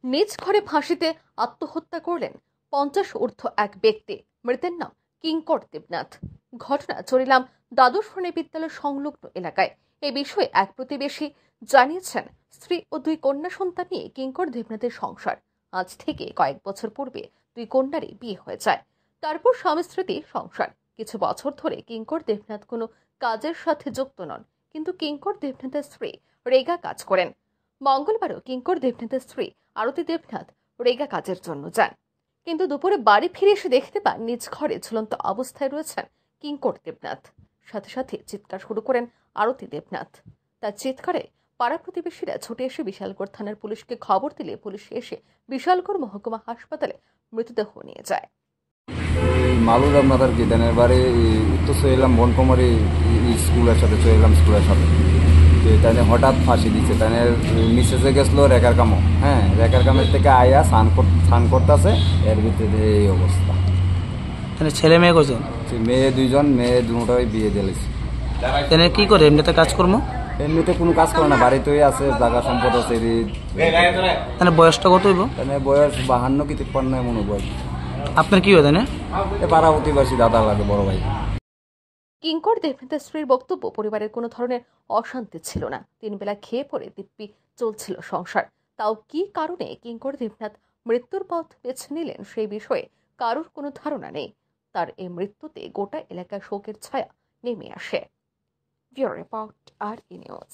নিজ ঘরে ফাঁসিতে আত্মহত্যা করলেন 50 ঊর্ধ্ব এক ব্যক্তি। মৃতের নাম কিঙ্কর দেবনাথ। ঘটনা চরিলাম দ্বাদশ শ্রেণী বিদ্যালয় সংলগ্ন এলাকায়। এই বিষয়ে এক প্রতিবেশী জানিয়েছেন, স্ত্রী ও 2 কন্যা সন্তান নিয়ে কিঙ্কর দেবনাথের সংসার। আজ থেকে কয়েক বছর পূর্বে 2 কন্যারই বিয়ে হয়ে যায়। তারপর স্বামী স্ত্রী সংসার। কিছু বছর ধরে কিঙ্কর দেবনাথ কোনো কাজের সাথে যুক্ত নন, কিন্তু কিঙ্কর দেবনাথের স্ত্রী রেগা কাজ করেন। মঙ্গলবারও কিঙ্কর দেবনাথের স্ত্রী আরতি দেবনাথ রেগা কাজের জন্য যান, কিন্তু দুপুরে বাড়ি ফিরে এসে দেখতে পান নিজ ঘরে ঝুলন্ত অবস্থায় রয়েছেন কিঙ্কর দেবনাথ। সাথে সাথে চিৎকার শুরু করেন আরতি দেবনাথ। তার চিৎকারে পাড়া প্রতিবেশীরা ছুটে এসে বিশালগড় থানার পুলিশকে খবর দিলে পুলিশ এসে বিশালগড় মহকুমা হাসপাতালে মৃতদেহ নিয়ে যায়। মালু দেবনাথ আর কি তানের বাড়ি উত্তর চলাম বনকুমারী স্কুলের সাথে চলাম স্কুলের সাথে তাই হঠাৎ ফাঁসি দিচ্ছে। তাই মিসেসে গেছিলো রেখার কামো, হ্যাঁ রেখার কামের থেকে আয়া স্নান করতেছে, এর ভিতরে এই অবস্থা। ছেলে মেয়ে কজন? মেয়ে 2 জন, মেয়ে দুটোই বিয়ে দিয়েছে। কি করে এমনিতে কাজকর্ম? এমনিতে কোনো কাজ করে না, বাড়িতেই আছে, জায়গা সম্পদ আছে। বয়সটা কত হইব? বয়স 52 কি 53 এমন বয়স। আপনার কি হয় জানে? পাড়া প্রতিবাসী দাদা লাগে, বড় ভাই। কিঙ্কর দেবনাথের স্ত্রীর বক্তব্য, পরিবারের কোনো ধরনের অশান্তি ছিল না। 3 বেলা খেয়ে পরে দিব্যি চলছিল সংসার। তাও কি কারণে কিঙ্কর দেবনাথ মৃত্যুর পথ বেছে নিলেন সেই বিষয়ে কারোর কোনো ধারণা নেই। তার এই মৃত্যুতে গোটা এলাকায় শোকের ছায়া নেমে আসে। ব্যুরো রিপোর্ট, আর নিউজ।